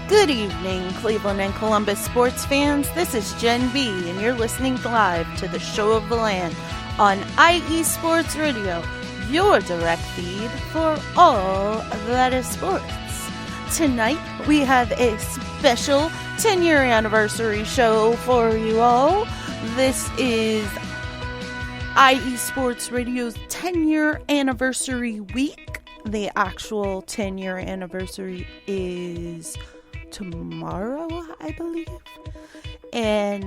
Good evening, Cleveland and Columbus sports fans. This is Jen B, and you're listening live to the Show of the Land on IE Sports Radio, your direct feed for all that is sports. Tonight, we have a special 10-year anniversary show for you all. This is IE Sports Radio's 10-year anniversary week. The actual 10-year anniversary is tomorrow, I believe. And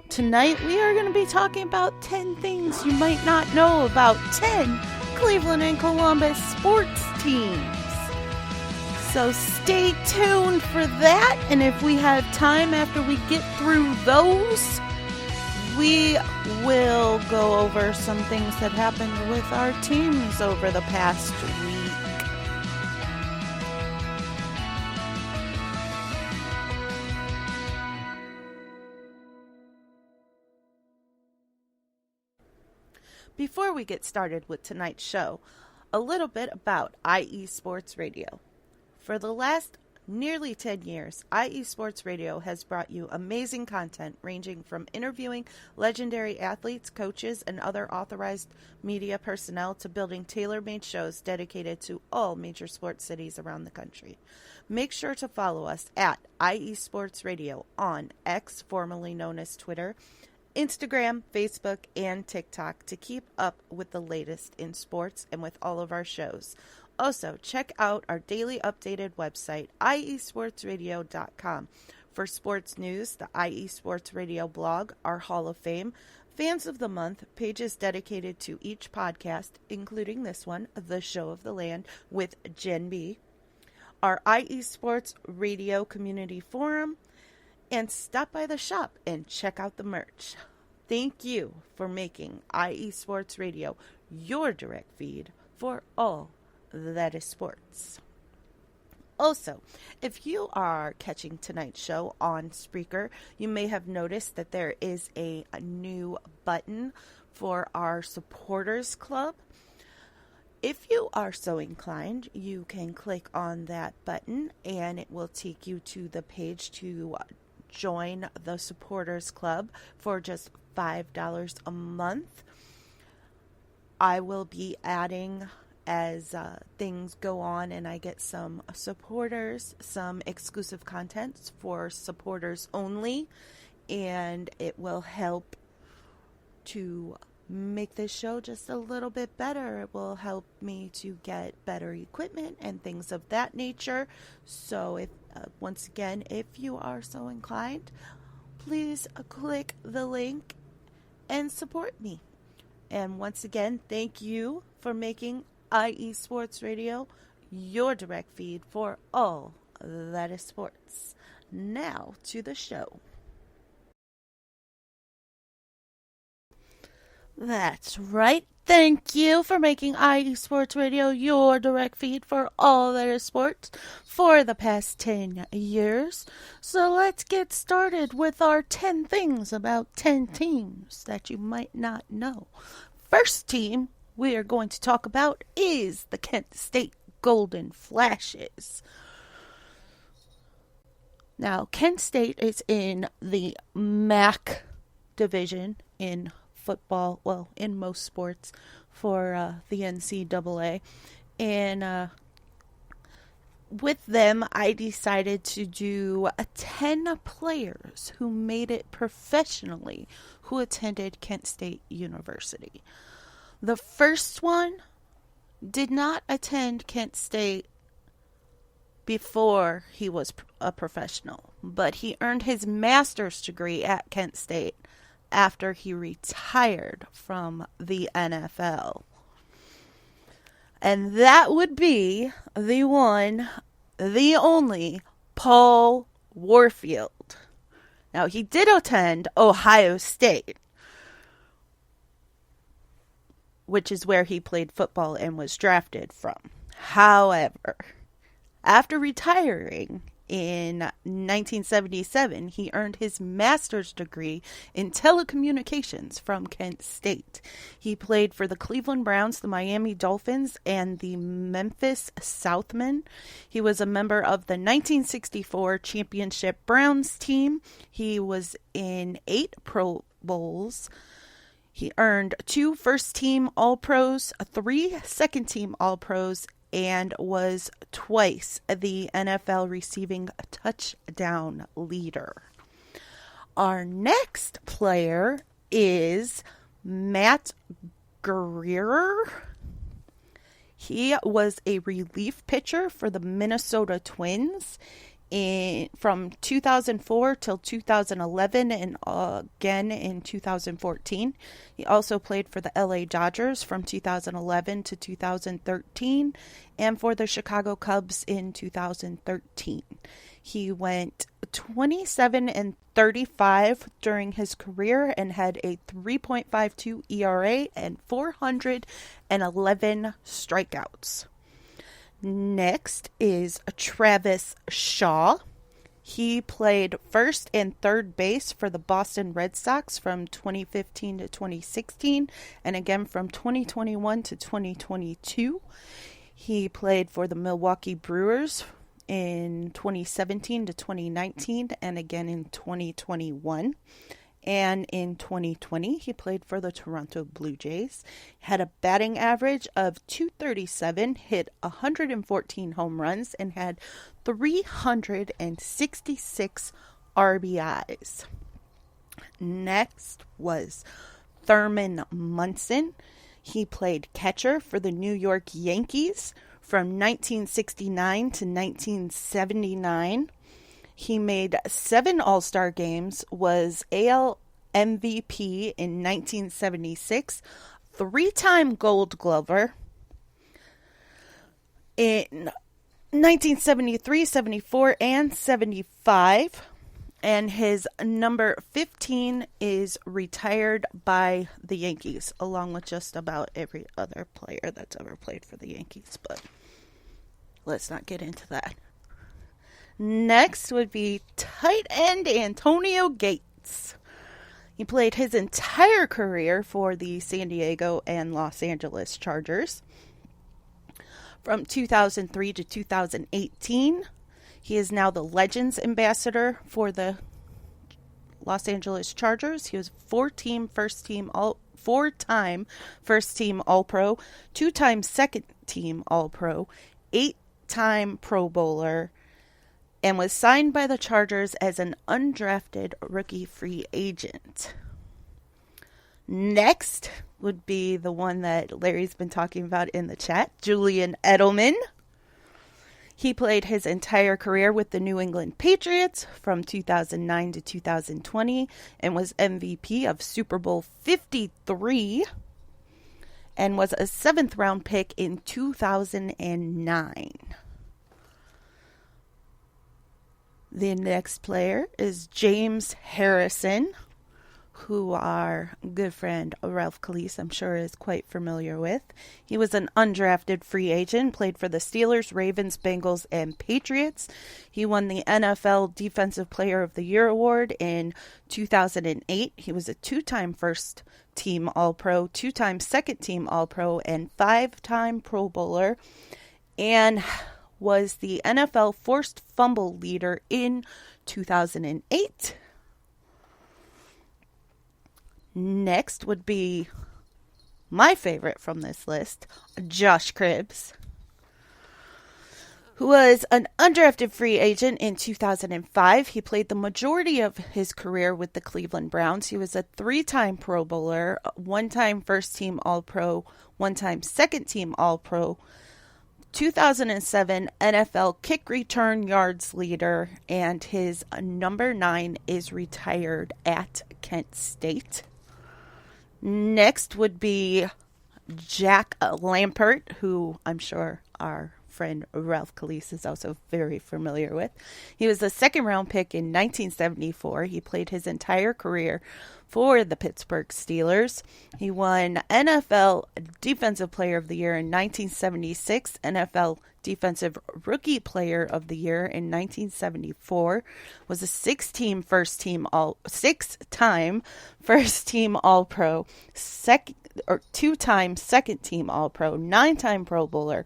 tonight we are going to be talking about 10 things you might not know about 10 Cleveland and Columbus sports teams. So stay tuned for that. And if we have time after we get through those, we will go over some things that happened with our teams over the past week. Before we get started with tonight's show, a little bit about IE Sports Radio. For the last nearly 10 years, IE Sports Radio has brought you amazing content ranging from interviewing legendary athletes, coaches, and other authorized media personnel to building tailor-made shows dedicated to all major sports cities around the country. Make sure to follow us at IE Sports Radio on X, formerly known as Twitter, Instagram, Facebook, and TikTok to keep up with the latest in sports and with all of our shows. Also, check out our daily updated website, iesportsradio.com, for sports news, the IE Sports Radio blog, our Hall of Fame, Fans of the Month, pages dedicated to each podcast, including this one, The Show of the Land with Jen B, our IE Sports Radio Community Forum, and stop by the shop and check out the merch. Thank you for making IE Sports Radio your direct feed for all that is sports. Also, if you are catching tonight's show on Spreaker, you may have noticed that there is a new button for our supporters club. If you are so inclined, you can click on that button and it will take you to the page to join the supporters club for just $5 a month. I will be adding, as things go on and I get some supporters, some exclusive contents for supporters only, and it will help to make this show just a little bit better. It will help me to get better equipment and things of that nature. So if once again, if you are so inclined, please click the link and support me. And once again, thank you for making IE Sports Radio your direct feed for all that is sports. Now to the show. That's right. Thank you for making IE Sports Radio your direct feed for all that is sports for the past 10 years. So let's get started with our 10 things about 10 teams that you might not know. First team we are going to talk about is the Kent State Golden Flashes. Now, Kent State is in the MAC division in football, well, in most sports for the NCAA. And with them, I decided to do 10 players who made it professionally who attended Kent State University. The first one did not attend Kent State before he was a professional, but he earned his master's degree at Kent State after he retired from the NFL. And that would be the one, the only, Paul Warfield. Now, he did attend Ohio State, which is where he played football and was drafted from. However, after retiring in 1977, he earned his master's degree in telecommunications from Kent State. He played for the Cleveland Browns, the Miami Dolphins, and the Memphis Southmen. He was a member of the 1964 championship Browns team. He was in 8 Pro Bowls. He earned 2 first-team All-Pros, 3 second-team All-Pros, and was twice the NFL receiving touchdown leader. Our next player is Matt Guerrier. He was a relief pitcher for the Minnesota Twins from 2004 till 2011 and again in 2014. He also played for the LA Dodgers from 2011 to 2013 and for the Chicago Cubs in 2013. He went 27-35 during his career and had a 3.52 ERA and 411 strikeouts. Next is Travis Shaw. He played first and third base for the Boston Red Sox from 2015 to 2016 and again from 2021 to 2022. He played for the Milwaukee Brewers in 2017 to 2019 and again in 2021. And in 2020, he played for the Toronto Blue Jays, had a batting average of .237, hit 114 home runs, and had 366 RBIs. Next was Thurman Munson. He played catcher for the New York Yankees from 1969 to 1979. He made 7 All-Star games, was AL MVP in 1976, 3-time Gold Glover in 1973, 74, and 75. And his number 15 is retired by the Yankees, along with just about every other player that's ever played for the Yankees. But let's not get into that. Next would be tight end Antonio Gates. He played his entire career for the San Diego and Los Angeles Chargers. From 2003 to 2018, he is now the Legends Ambassador for the Los Angeles Chargers. He was 4-time first team All-Pro, 2-time second team All-Pro, 8-time Pro Bowler, and was signed by the Chargers as an undrafted rookie free agent. Next would be the one that Larry's been talking about in the chat, Julian Edelman. He played his entire career with the New England Patriots from 2009 to 2020 and was MVP of Super Bowl 53 and was a 7th round pick in 2009. The next player is James Harrison, who our good friend Ralph Calise, I'm sure, is quite familiar with. He was an undrafted free agent, played for the Steelers, Ravens, Bengals, and Patriots. He won the NFL Defensive Player of the Year award in 2008. He was a 2-time first-team All-Pro, 2-time second-team All-Pro, and 5-time Pro Bowler, and was the NFL forced fumble leader in 2008. Next would be my favorite from this list, Josh Cribbs, who was an undrafted free agent in 2005. He played the majority of his career with the Cleveland Browns. He was a 3-time Pro Bowler, 1-time first-team All-Pro, 1-time second-team All-Pro, 2007 NFL kick return yards leader, and his number 9 is retired at Kent State. Next would be Jack Lampert, who I'm sure our friend Ralph Calise is also very familiar with. He was a second-round pick in 1974. He played his entire career for the Pittsburgh Steelers. He won NFL Defensive Player of the Year in 1976, NFL Defensive Rookie Player of the Year in 1974, was a 6-time first-team All-Pro, 2-time second-team All-Pro, 9-time Pro Bowler,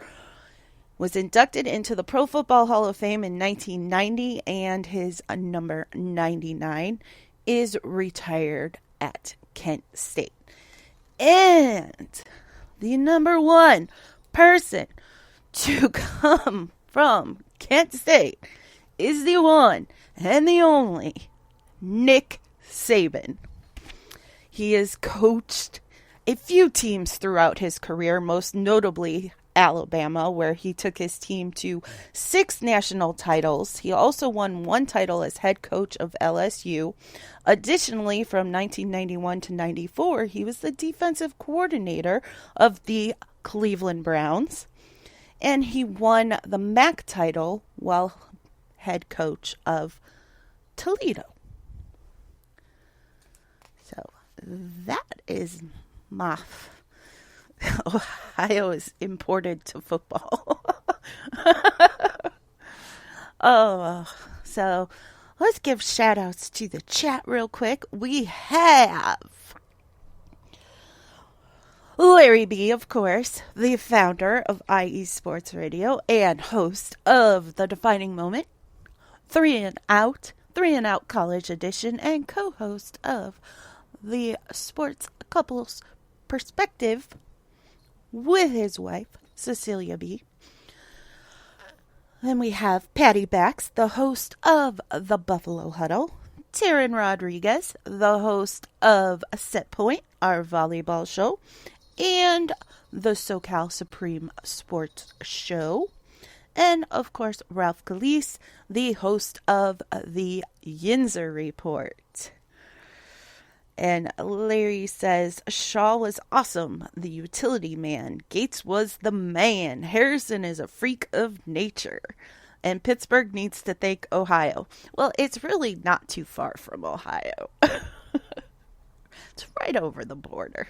was inducted into the Pro Football Hall of Fame in 1990, and his number 99 is retired at Kent State. And the number 1 person to come from Kent State is the one and the only Nick Saban. He has coached a few teams throughout his career, most notably Alabama, where he took his team to 6 national titles. He also won 1 title as head coach of LSU. Additionally, from 1991 to 94, he was the defensive coordinator of the Cleveland Browns, and he won the MAC title while head coach of Toledo. So that is my Ohio is imported to football. So let's give shout outs to the chat real quick. We have Larry B, of course, the founder of IE Sports Radio and host of The Defining Moment, 3 and Out College Edition, and co-host of the Sports Couples Perspective with his wife, Cecilia B. Then we have Patty Bax, the host of The Buffalo Huddle, Taryn Rodriguez, the host of Set Point, our volleyball show, and the SoCal Supreme Sports Show, and of course Ralph Calise, the host of the Yinzer Report. And Larry says, Shaw was awesome, the utility man. Gates was the man. Harrison is a freak of nature. And Pittsburgh needs to thank Ohio. Well, it's really not too far from Ohio. It's right over the border.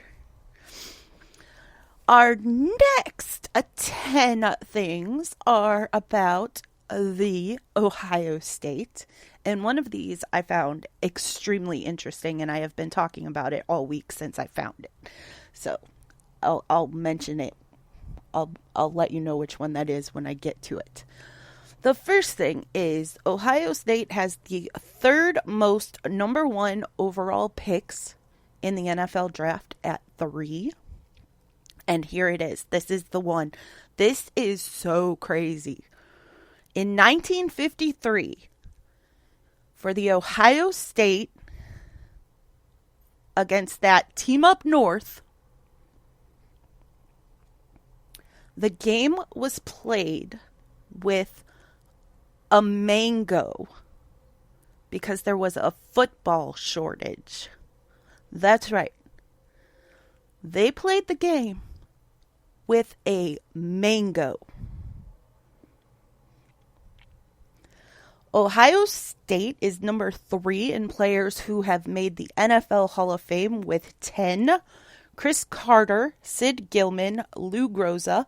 Our next 10 things are about the Ohio State. And one of these I found extremely interesting, and I have been talking about it all week since I found it. So I'll mention it. I'll let you know which one that is when I get to it. The first thing is Ohio State has the 3rd most number 1 overall picks in the NFL draft at 3. And here it is. This is the one. This is so crazy. In 1953, for the Ohio State against that team up north, the game was played with a mango because there was a football shortage. That's right. They played the game with a mango. Ohio State is number 3 in players who have made the NFL Hall of Fame with 10. Chris Carter, Sid Gilman, Lou Groza,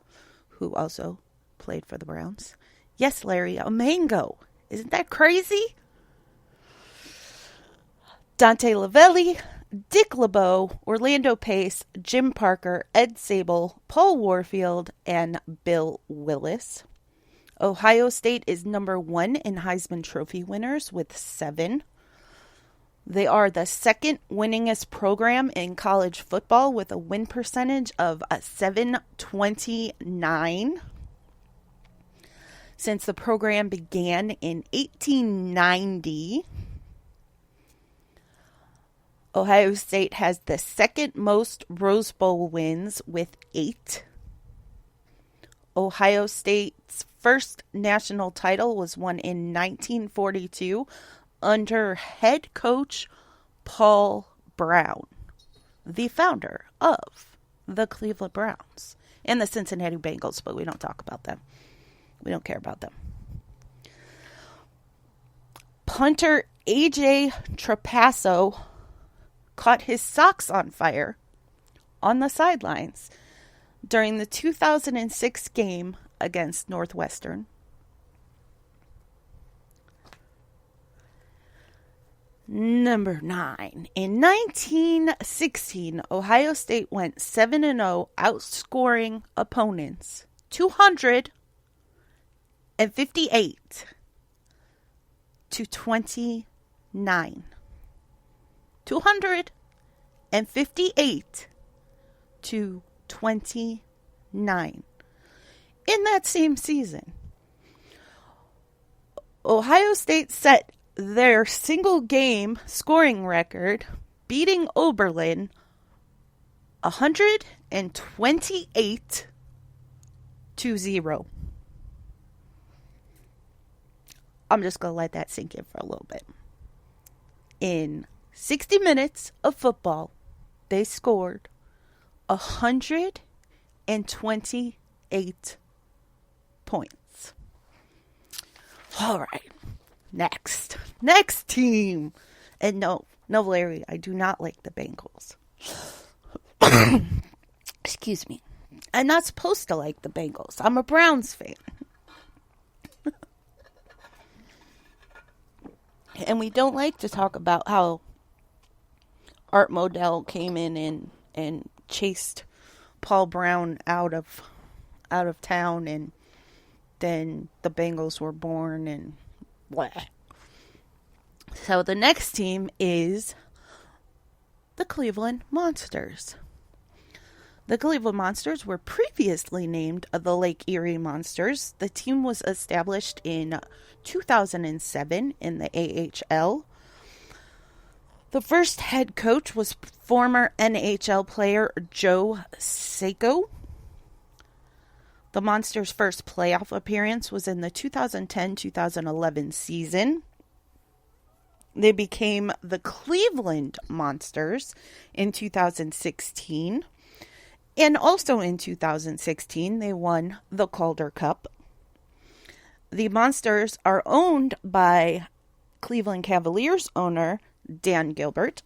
who also played for the Browns. Yes, Larry, a mango. Isn't that crazy? Dante Lavelli, Dick LeBeau, Orlando Pace, Jim Parker, Ed Sable, Paul Warfield, and Bill Willis. Ohio State is number 1 in Heisman Trophy winners with 7. They are the second winningest program in college football with a win percentage of 729. Since the program began in 1890, Ohio State has the second most Rose Bowl wins with 8. Ohio State's first national title was won in 1942 under head coach Paul Brown, the founder of the Cleveland Browns and the Cincinnati Bengals, but we don't talk about them. We don't care about them. Punter A.J. Trapasso caught his socks on fire on the sidelines during the 2006 game against Northwestern. Number 9. In 1916, Ohio State went 7-0, outscoring opponents 258 to 29. 258 to 29. In that same season, Ohio State set their single game scoring record, beating Oberlin 128 to 0. I'm just going to let that sink in for a little bit. In 60 minutes of football, they scored 128 points. All right. Next team. And no, Larry, I do not like the Bengals. Excuse me. I'm not supposed to like the Bengals. I'm a Browns fan. And we don't like to talk about how Art Modell came in and chased Paul Brown out of town, and then the Bengals were born and blah. So the next team is the Cleveland Monsters. The Cleveland Monsters were previously named the Lake Erie Monsters. The team was established in 2007 in the AHL. The first head coach was former NHL player Joe Sacco. The Monsters' first playoff appearance was in the 2010-2011 season. They became the Cleveland Monsters in 2016. And also in 2016, they won the Calder Cup. The Monsters are owned by Cleveland Cavaliers owner Dan Gilbert.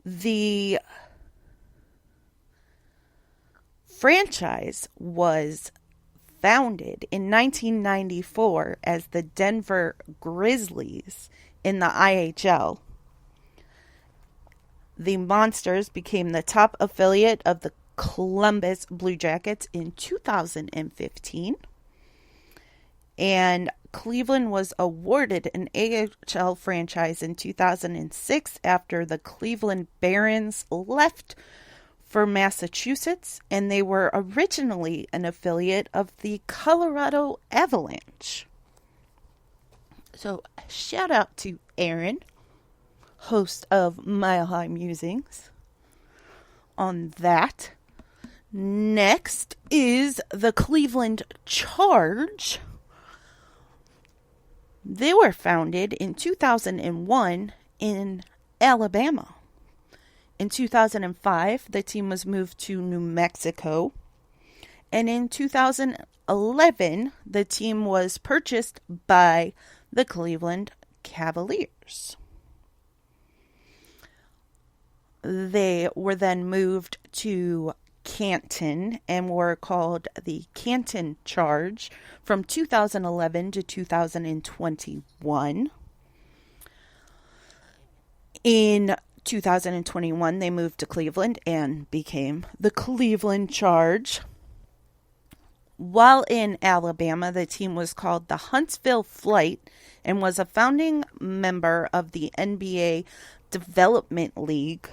The franchise was founded in 1994 as the Denver Grizzlies in the IHL. The Monsters became the top affiliate of the Columbus Blue Jackets in 2015. And Cleveland was awarded an AHL franchise in 2006 after the Cleveland Barons left for Massachusetts, and they were originally an affiliate of the Colorado Avalanche. So, shout out to Aaron, host of Mile High Musings, on that. Next is the Cleveland Charge. They were founded in 2001 in Alabama. In 2005, the team was moved to New Mexico. And in 2011, the team was purchased by the Cleveland Cavaliers. They were then moved to Canton and were called the Canton Charge from 2011 to 2021. In 2021, they moved to Cleveland and became the Cleveland Charge. While in Alabama, the team was called the Huntsville Flight and was a founding member of the NBA Development League.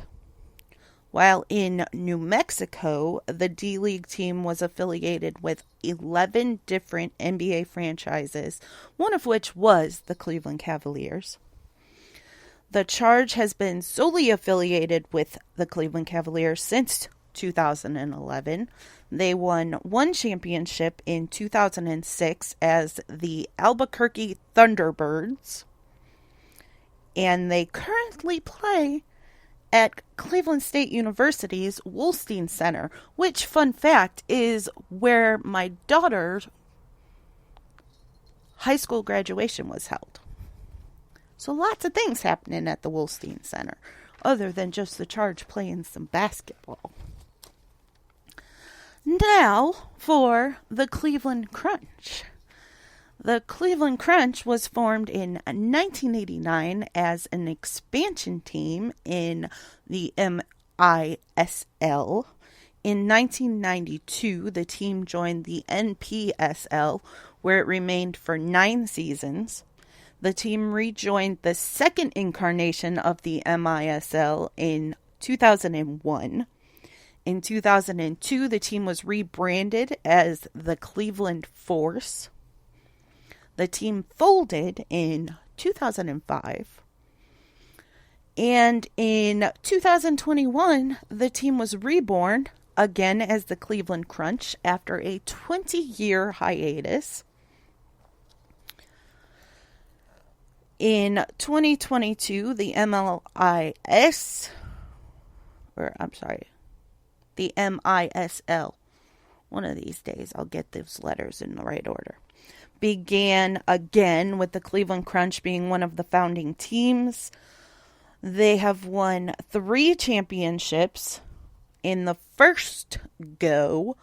While in New Mexico, the D-League team was affiliated with 11 different NBA franchises, one of which was the Cleveland Cavaliers. The Charge has been solely affiliated with the Cleveland Cavaliers since 2011. They won one championship in 2006 as the Albuquerque Thunderbirds, and they currently play at Cleveland State University's Wolstein Center, which, fun fact, is where my daughter's high school graduation was held. So lots of things happening at the Wolstein Center, other than just the Charge playing some basketball. Now for the Cleveland Crunch. The Cleveland Crunch was formed in 1989 as an expansion team in the MISL. In 1992, the team joined the NPSL, where it remained for 9 seasons. The team rejoined the second incarnation of the MISL in 2001. In 2002, the team was rebranded as the Cleveland Force. The team folded in 2005. And in 2021, the team was reborn again as the Cleveland Crunch after a 20-year hiatus. In 2022, the the MISL, one of these days I'll get those letters in the right order, began again with the Cleveland Crunch being one of the founding teams. They have won 3 championships in the first go,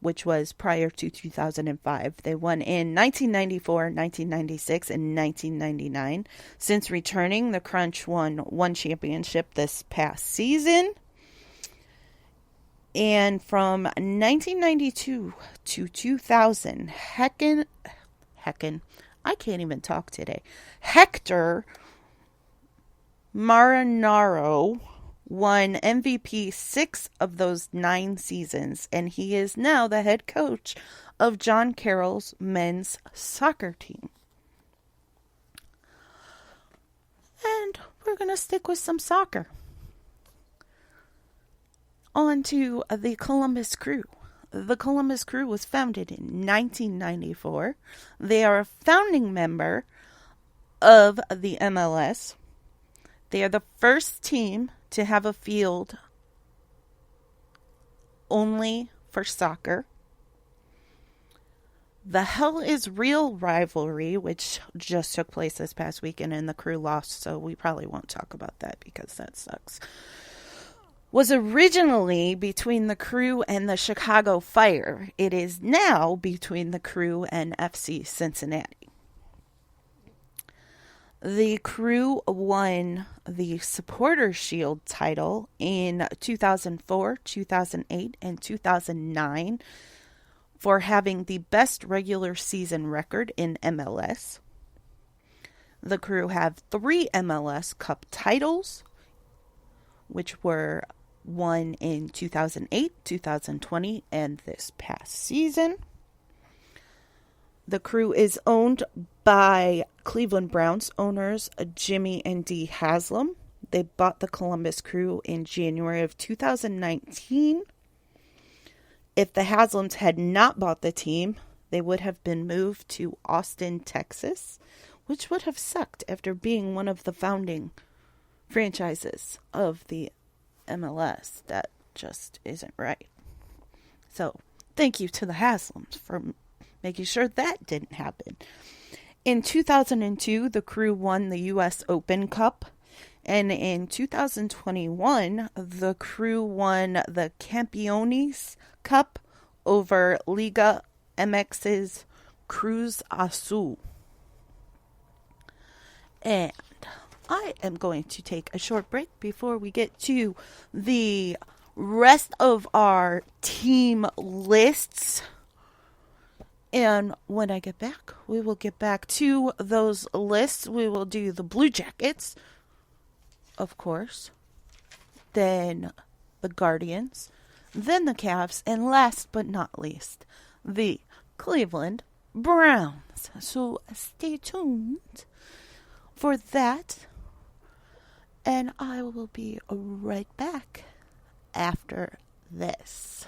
which was prior to 2005. They won in 1994, 1996, and 1999. Since returning, the Crunch won 1 championship this past season. And from 1992 to 2000, I can't even talk today. Hector Marinaro won MVP 6 of those 9 seasons, and he is now the head coach of John Carroll's men's soccer team. And we're going to stick with some soccer. On to the Columbus Crew. The Columbus Crew was founded in 1994. They are a founding member of the MLS. They are the first team to have a field only for soccer. The Hell is Real rivalry, which just took place this past weekend and the Crew lost, so we probably won't talk about that because that sucks, was originally between the Crew and the Chicago Fire. It is now between the Crew and FC Cincinnati. The Crew won the Supporters Shield title in 2004, 2008, and 2009 for having the best regular season record in MLS. The Crew have 3 MLS Cup titles, which were won in 2008, 2020, and this past season. The Crew is owned by Cleveland Browns owners Jimmy and Dee Haslam. They bought the Columbus Crew in January of 2019. If the Haslams had not bought the team, they would have been moved to Austin, Texas, which would have sucked after being one of the founding franchises of the MLS. That just isn't right. So, thank you to the Haslams for making sure that didn't happen. In 2002, the Crew won the U.S. Open Cup. And in 2021, the Crew won the Campeones Cup over Liga MX's Cruz Azul. And I am going to take a short break before we get to the rest of our team lists And when I get back, we will get back to those lists. We will do the Blue Jackets, of course, then the Guardians, then the Cavs, and last but not least, the Cleveland Browns. So stay tuned for that, and I will be right back after this.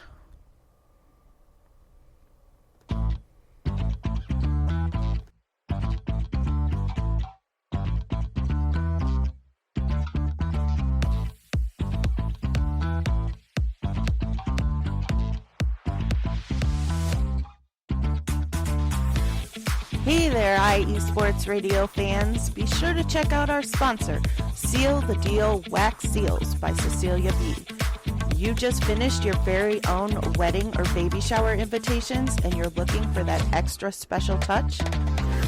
Hey there, IE Sports Radio fans. Be sure to check out our sponsor, Seal the Deal Wax Seals by Cecilia B. You just finished your very own wedding or baby shower invitations and you're looking for that extra special touch?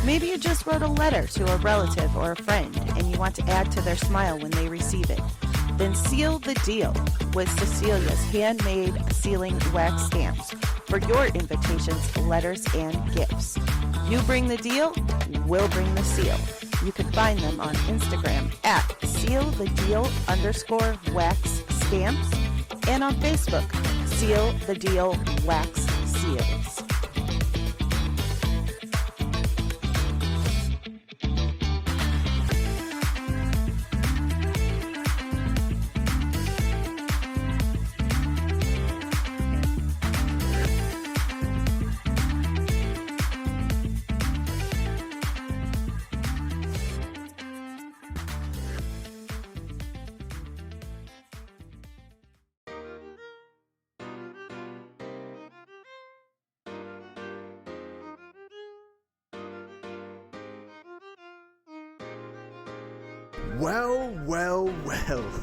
Maybe you just wrote a letter to a relative or a friend and you want to add to their smile when they receive it. Then seal the deal with Cecilia's handmade sealing wax stamps for your invitations, letters, and gifts. You bring the deal, we'll bring the seal. You can find them on Instagram at sealthedeal_wax stamps and on Facebook, Seal the Deal Wax Seals. Well,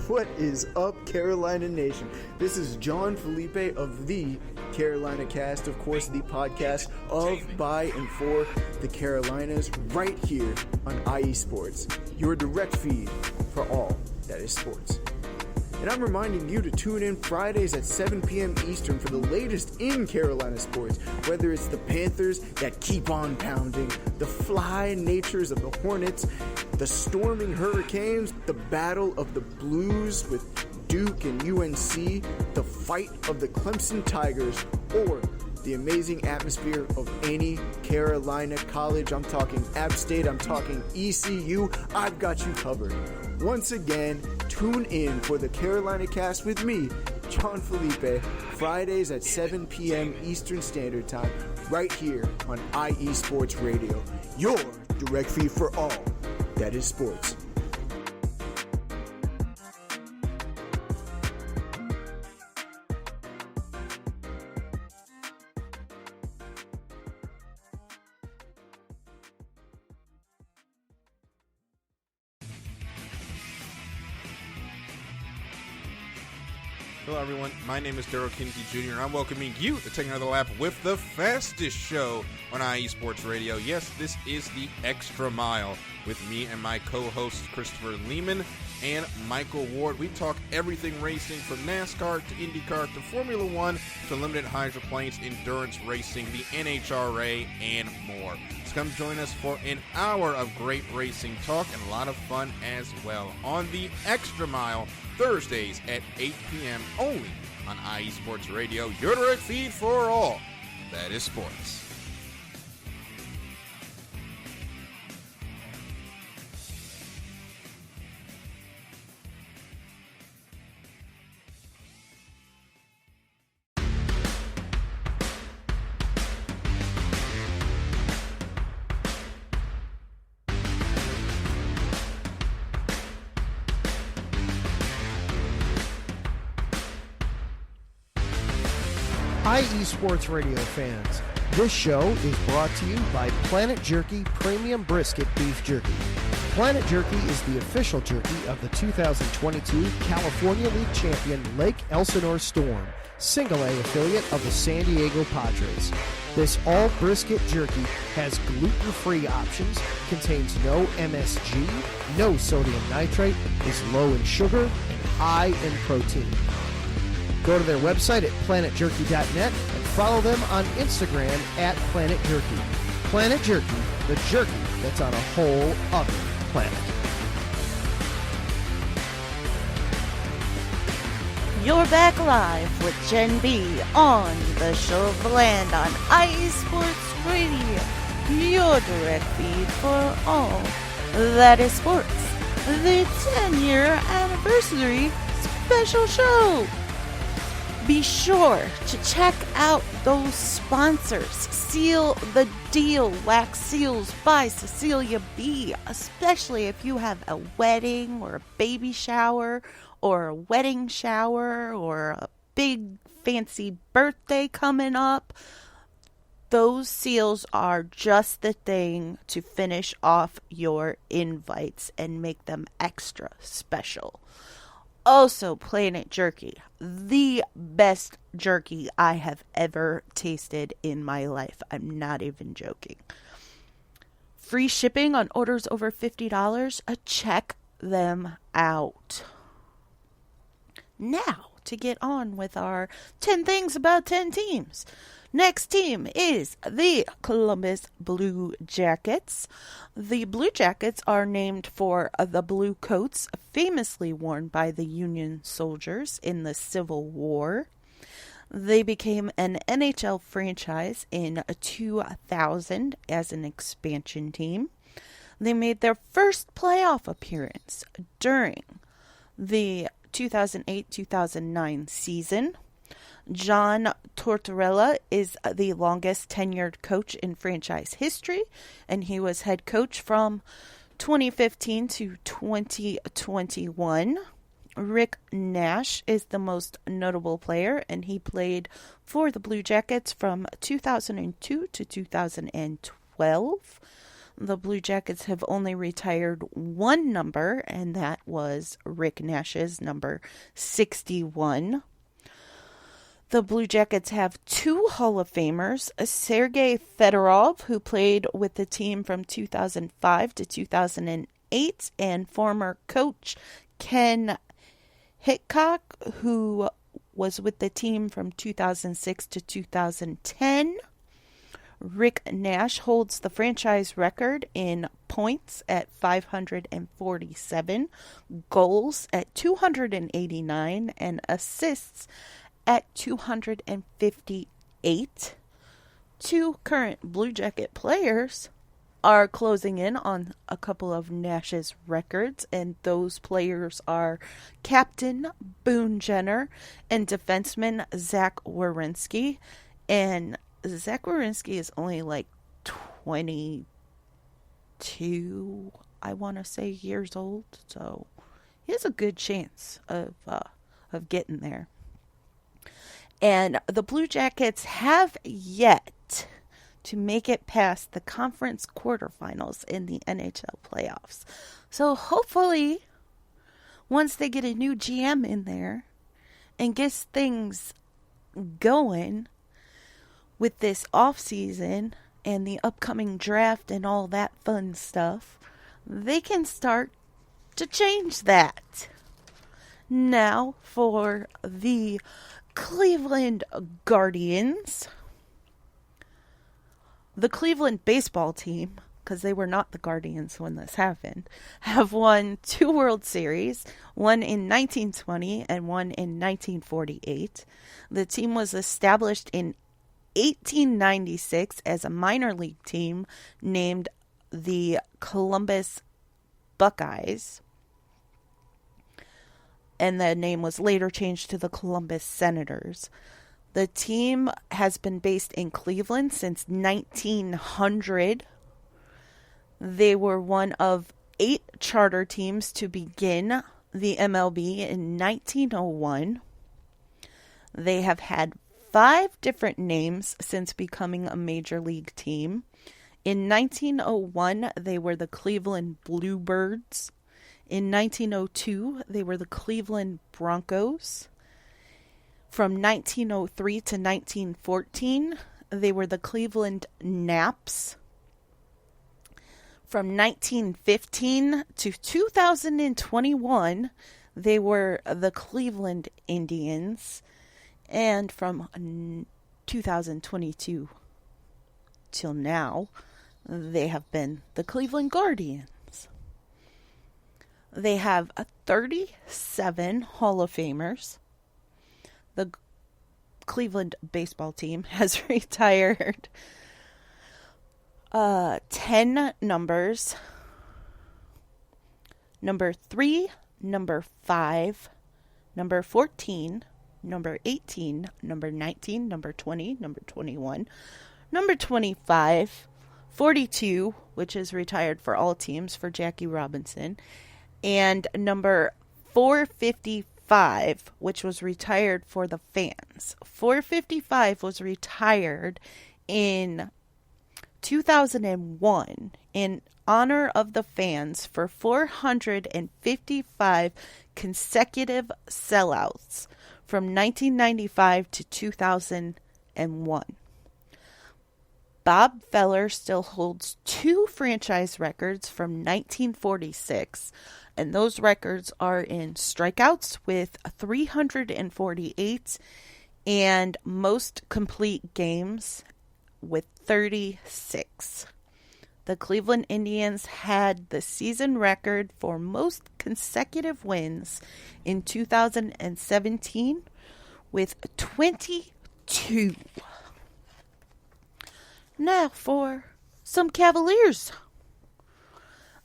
what is up, Carolina Nation? This is John Felipe of the Carolina Cast, of course, the podcast of, by, and for the Carolinas, right here on IE Sports, your direct feed for all that is sports. And I'm reminding you to tune in Fridays at 7 p.m. Eastern for the latest in Carolina sports, whether it's the Panthers that keep on pounding, the fly natures of the Hornets, the storming Hurricanes, the battle of the Blues with Duke and UNC, the fight of the Clemson Tigers, or the amazing atmosphere of any Carolina college. I'm talking App State, I'm talking ECU. I've got you covered. Once again, tune in for the Carolina Cast with me, John Felipe, Fridays at 7 p.m. Eastern Standard Time, right here on IE Sports Radio, your direct feed for all that is sports. Hello, everyone. My name is Daryl Kinsey Jr., and I'm welcoming you to take another lap with the fastest show on IE Sports Radio. Yes, this is the Extra Mile with me and my co-hosts Christopher Lehman and Michael Ward. We talk everything racing from NASCAR to IndyCar to Formula One to limited hydroplanes, endurance racing, the NHRA, and more. So come join us for an hour of great racing talk and a lot of fun as well on the Extra Mile, Thursdays at 8 p.m. only on IE Sports Radio, your direct feed for all that is sports. IE Sports Radio fans, this show is brought to you by Planet Jerky Premium Brisket Beef Jerky. Planet Jerky is the official jerky of the 2022 California League champion Lake Elsinore Storm, single-A affiliate of the San Diego Padres. This all-brisket jerky has gluten-free options, contains no MSG, no sodium nitrate, is low in sugar, and high in protein. Go to their website at planetjerky.net and follow them on Instagram at Planet Jerky. Planet Jerky, the jerky that's on a whole other planet. You're back live with Jen B on the Show of the Land on IE Sports Radio, your direct feed for all that is sports. The 10-year anniversary special show. Be sure to check out those sponsors. Seal the Deal, Wax Seals by Cecilia B. Especially if you have a wedding or a baby shower or a wedding shower or a big fancy birthday coming up. Those seals are just the thing to finish off your invites and make them extra special. Also, Planet Jerky, the best jerky I have ever tasted in my life. I'm not even joking. Free shipping on orders over $50. Check them out. Now, to get on with our 10 things about 10 teams. Next team is the Columbus Blue Jackets. The Blue Jackets are named for the blue coats famously worn by the Union soldiers in the Civil War. They became an NHL franchise in 2000 as an expansion team. They made their first playoff appearance during the 2008-2009 season. John Tortorella is the longest tenured coach in franchise history, and he was head coach from 2015 to 2021. Rick Nash is the most notable player, and he played for the Blue Jackets from 2002 to 2012. The Blue Jackets have only retired one number, and that was Rick Nash's number 61. The Blue Jackets have two Hall of Famers, Sergei Fedorov, who played with the team from 2005 to 2008, and former coach Ken Hitchcock, who was with the team from 2006 to 2010. Rick Nash holds the franchise record in points at 547, goals at 289, and assists at 258. Two current Blue Jacket players are closing in on a couple of Nash's records, and those players are Captain Boone Jenner and defenseman Zach Werenski. And Zach Werenski is only like 22, I want to say, years old, so he has a good chance of getting there. And the Blue Jackets have yet to make it past the conference quarterfinals in the NHL playoffs. So hopefully, once they get a new GM in there and gets things going with this offseason and the upcoming draft and all that fun stuff, they can start to change that. Now for the Cleveland Guardians. The Cleveland baseball team, because they were not the Guardians when this happened, have won 2 World Series, one in 1920 and one in 1948. The team was established in 1896 as a minor league team named the Columbus Buckeyes, and the name was later changed to the Columbus Senators. The team has been based in Cleveland since 1900. They were one of 8 charter teams to begin the MLB in 1901. They have had 5 different names since becoming a major league team. In 1901, they were the Cleveland Bluebirds. In 1902, they were the Cleveland Broncos. From 1903 to 1914, they were the Cleveland Naps. From 1915 to 2021, they were the Cleveland Indians. And from 2022 till now, they have been the Cleveland Guardians. They have 37 Hall of Famers. The Cleveland baseball team has retired 10 numbers. Number 3, number 5, number 14, number 18, number 19, number 20, number 21, number 25, 42, which is retired for all teams for Jackie Robinson, and number 455, which was retired for the fans. 455 was retired in 2001 in honor of the fans for 455 consecutive sellouts from 1995 to 2001. Bob Feller still holds 2 franchise records from 1946, and those records are in strikeouts with 348 and most complete games with 36. The Cleveland Indians had the season record for most consecutive wins in 2017 with 22. Now for some Cavaliers.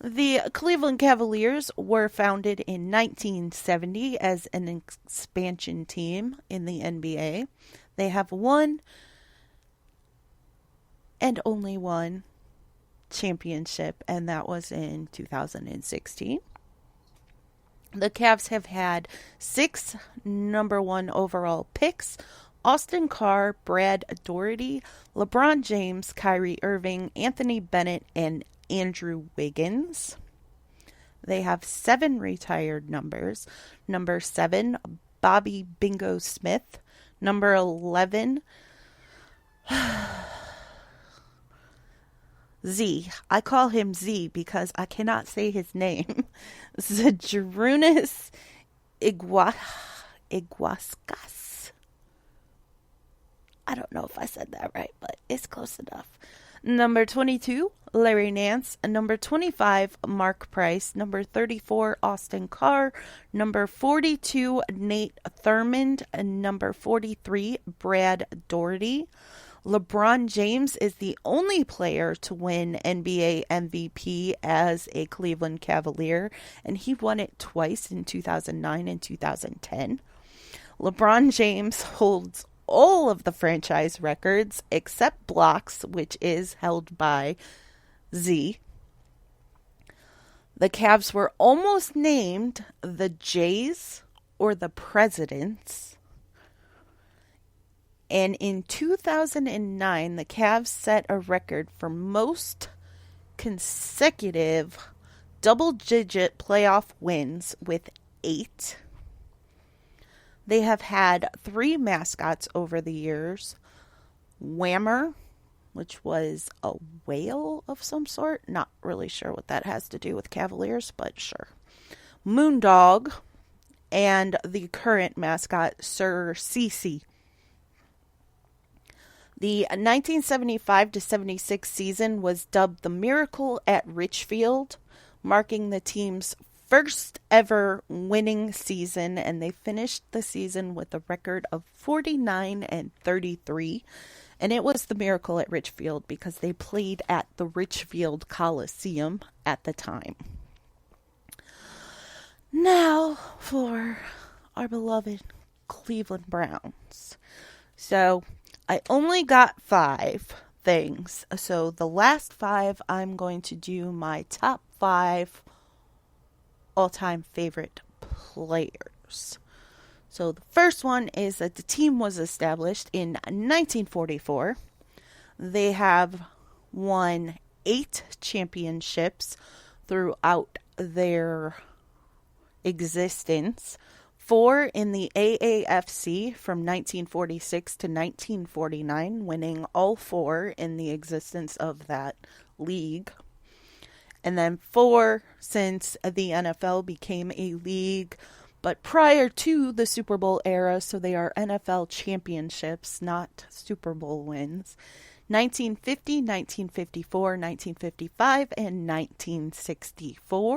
The Cleveland Cavaliers were founded in 1970 as an expansion team in the NBA. They have one and only one championship, and that was in 2016. The Cavs have had 6 number 1 overall picks: Austin Carr, Brad Daugherty, LeBron James, Kyrie Irving, Anthony Bennett, and Andrew Wiggins. They have 7 retired numbers. Number 7, Bobby Bingo Smith. Number 11, Z. I call him Z because I cannot say his name. Zydrunas Iguascas. I don't know if I said that right, but it's close enough. Number 22, Larry Nance. Number 25, Mark Price. Number 34, Austin Carr. Number 42, Nate Thurmond. And number 43, Brad Daugherty. LeBron James is the only player to win NBA MVP as a Cleveland Cavalier, and he won it twice in 2009 and 2010. LeBron James holds all of the franchise records except blocks, which is held by Z. The Cavs were almost named the Jays or the Presidents. And in 2009, the Cavs set a record for most consecutive double-digit playoff wins with 8. They have had 3 mascots over the years. Whammer, which was a whale of some sort. Not really sure what that has to do with Cavaliers, but sure. Moondog, and the current mascot, Sir Cece. The 1975-76 season was dubbed the Miracle at Richfield, marking the team's first ever winning season, and they finished the season with a record of 49-33. And it was the Miracle at Richfield because they played at the Richfield Coliseum at the time. Now for our beloved Cleveland Browns. So I only got 5 things. So the last 5, I'm going to do my top 5 all-time favorite players. So the first one is that the team was established in 1944. They have won 8 championships throughout their existence. 4 in the AAFC from 1946 to 1949, winning all 4 in the existence of that league. And then 4 since the NFL became a league But prior to the Super Bowl era, so they are NFL championships, not Super Bowl wins, 1950, 1954, 1955, and 1964.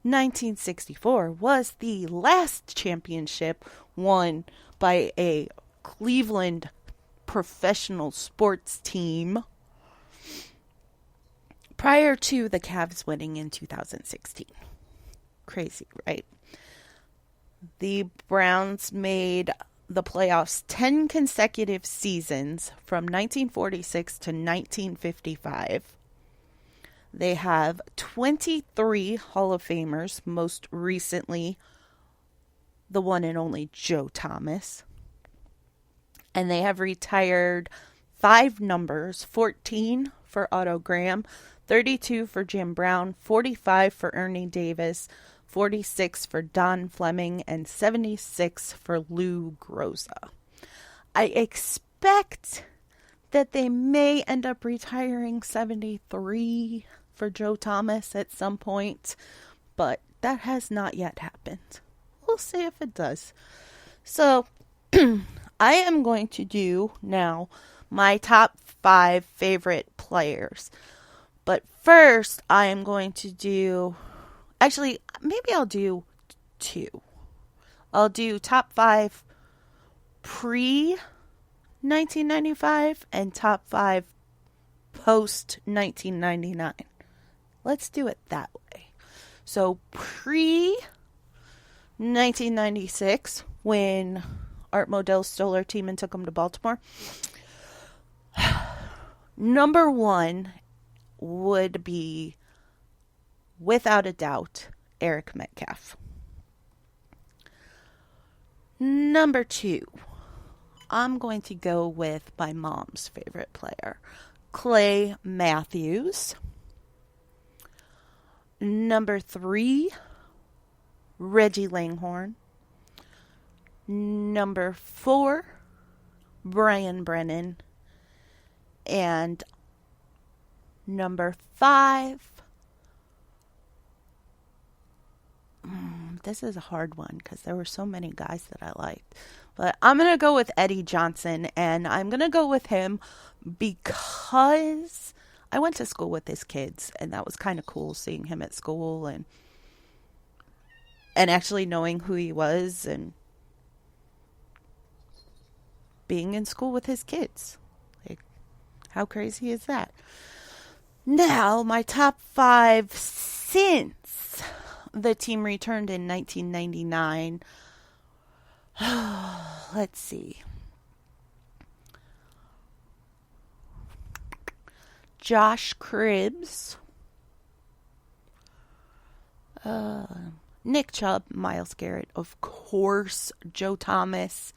1964 was the last championship won by a Cleveland professional sports team prior to the Cavs winning in 2016. Crazy, right? The Browns made the playoffs 10 consecutive seasons from 1946 to 1955. They have 23 Hall of Famers, most recently the one and only Joe Thomas. And they have retired 5 numbers, 14 for Otto Graham, 32 for Jim Brown, 45 for Ernie Davis, 46 for Don Fleming, and 76 for Lou Groza. I expect that they may end up retiring 73 for Joe Thomas at some point, but that has not yet happened. We'll see if it does. So, I am going to do now my top 5 favorite players. But first, I am going to do... Actually, maybe I'll do 2. I'll do top 5 pre-1995 and top 5 post-1999. Let's do it that way. So, pre-1996, when Art Modell stole our team and took them to Baltimore, number 1 would be, without a doubt, Eric Metcalf. Number 2, I'm going to go with my mom's favorite player, Clay Matthews. Number 3, Reggie Langhorne. Number 4, Brian Brennan. And number 5, this is a hard one because there were so many guys that I liked. But I'm going to go with Eddie Johnson, and I'm going to go with him because I went to school with his kids, and that was kind of cool seeing him at school and actually knowing who he was and being in school with his kids. Like, how crazy is that? Now, my top 5 since the team returned in 1999. Let's see. Josh Cribbs. Nick Chubb, Myles Garrett, of course, Joe Thomas.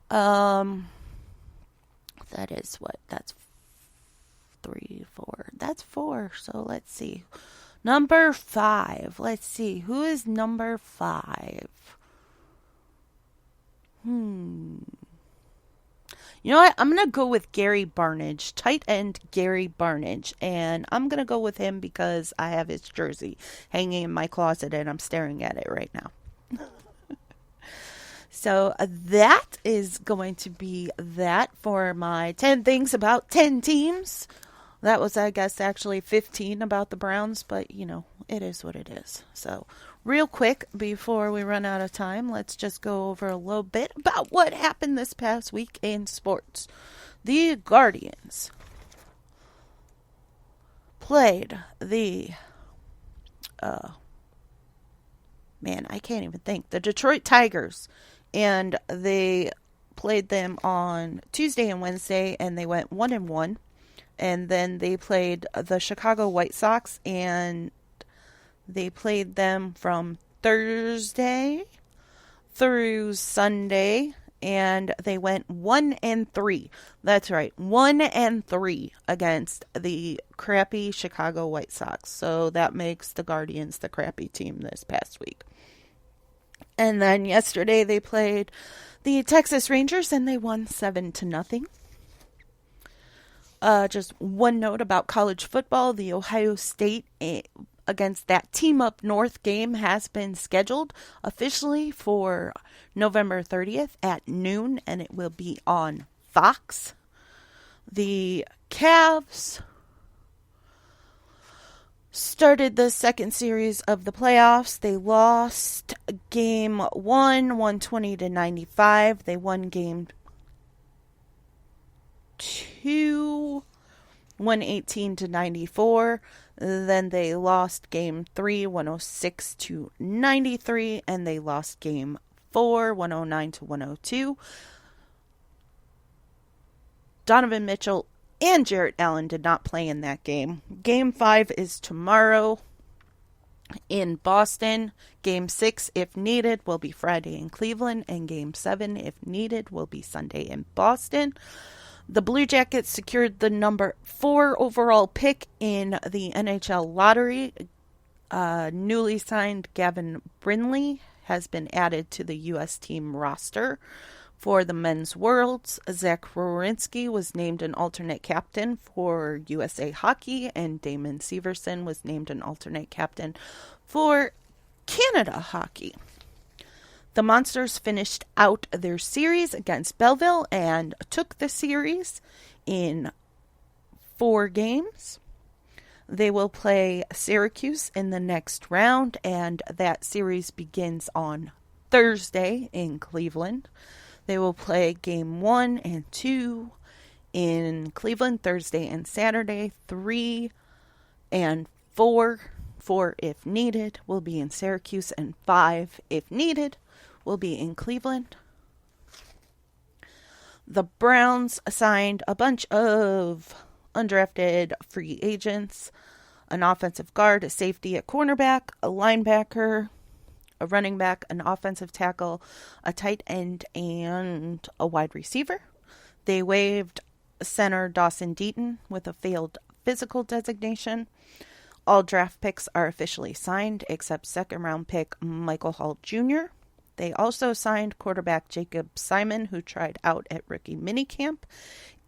That is what? That's 3, 4. That's 4. So let's see. Number 5. Let's see. Who is number 5? You know what? I'm going to go with Gary Barnidge, tight end Gary Barnidge. And I'm going to go with him because I have his jersey hanging in my closet and I'm staring at it right now. So that is going to be that for my 10 things about 10 teams. That was, I guess, actually 15 about the Browns, but, you know, it is what it is. So, real quick, before we run out of time, let's just go over a little bit about what happened this past week in sports. The Guardians played the, I can't even think, the Detroit Tigers, and they played them on Tuesday and Wednesday, and they went 1-1. And then they played the Chicago White Sox, and they played them from Thursday through Sunday, and they went 1-3. That's right, 1-3 against the crappy Chicago White Sox. So that makes the Guardians the crappy team this past week. And then yesterday they played the Texas Rangers, and they won 7-0. Just one note about college football. The Ohio State against that Team Up North game has been scheduled officially for November 30th at noon, and it will be on Fox. The Cavs started the second series of the playoffs. They lost game 1, 120-95. They won game 2, 118-94. Then they lost game 3, 106-93. And they lost game 4, 109-102. Donovan Mitchell and Jarrett Allen did not play in that game. Game 5 is tomorrow in Boston. Game 6, if needed, will be Friday in Cleveland. And Game 7, if needed, will be Sunday in Boston. The Blue Jackets secured the number 4 overall pick in the NHL lottery. Newly signed Gavin Brindley has been added to the U.S. team roster. For the Men's Worlds, Zach Werenski was named an alternate captain for USA Hockey, and Damon Severson was named an alternate captain for Canada Hockey. The Monsters finished out their series against Belleville and took the series in 4 games. They will play Syracuse in the next round, and that series begins on Thursday in Cleveland. They will play game 1 and 2 in Cleveland Thursday and Saturday. 3 and 4, if needed, will be in Syracuse, and 5, if needed, will be in Cleveland. The Browns signed a bunch of undrafted free agents, an offensive guard, a safety, a cornerback, a linebacker, a running back, an offensive tackle, a tight end, and a wide receiver. They waived center Dawson Deaton with a failed physical designation. All draft picks are officially signed except second-round pick Michael Hall Jr. They also signed quarterback Jacob Simon, who tried out at rookie minicamp.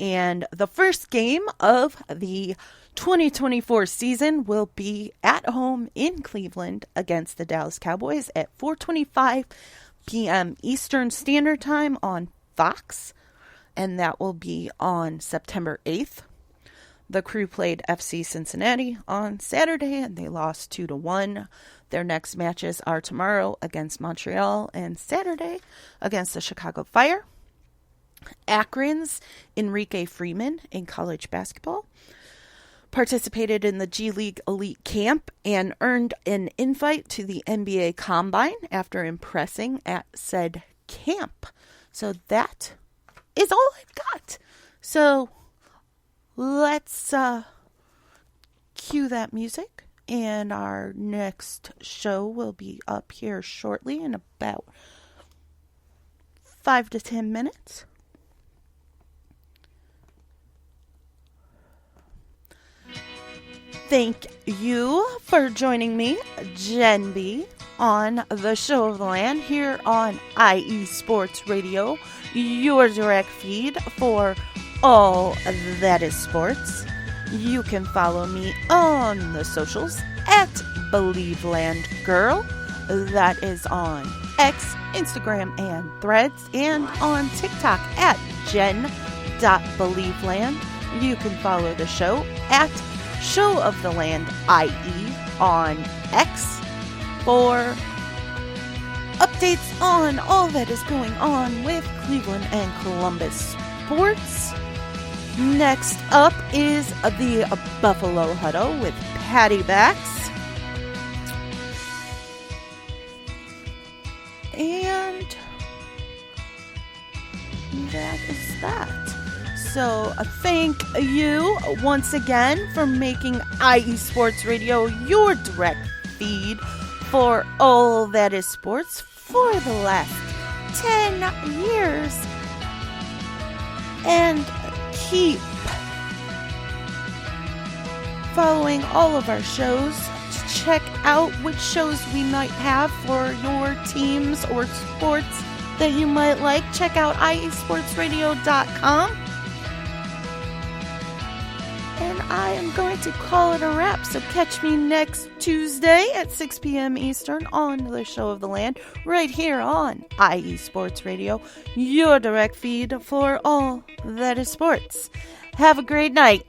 And the first game of the 2024 season will be at home in Cleveland against the Dallas Cowboys at 4:25 p.m. Eastern Standard Time on Fox. And that will be on September 8th. The Crew played FC Cincinnati on Saturday, and they lost 2-1. Their next matches are tomorrow against Montreal and Saturday against the Chicago Fire. Akron's Enrique Freeman in college basketball participated in the G League Elite Camp and earned an invite to the NBA Combine after impressing at said camp. So that is all I've got. So let's cue that music, and our next show will be up here shortly in about 5 to 10 minutes. Thank you for joining me, Jen B, on the Show of the Land here on IE Sports Radio, your direct feed for all that is sports. You can follow me on the socials at BelieveLandGirl. That is on X, Instagram, and Threads, and on TikTok at jen.believeland. You can follow the show at Show of the Land IE on X for updates on all that is going on with Cleveland and Columbus sports. Next up is the Buffalo Huddle with Patty Backs. And that is that. So thank you once again for making IE Sports Radio your direct feed for all that is sports for the last 10 years. And keep following all of our shows to check out which shows we might have for your teams or sports that you might like. Check out iesportsradio.com. And And I am going to call it a wrap. So catch me next Tuesday at 6 p.m. Eastern on the Show of the Land, right here on IE Sports Radio, your direct feed for all that is sports. Have a great night.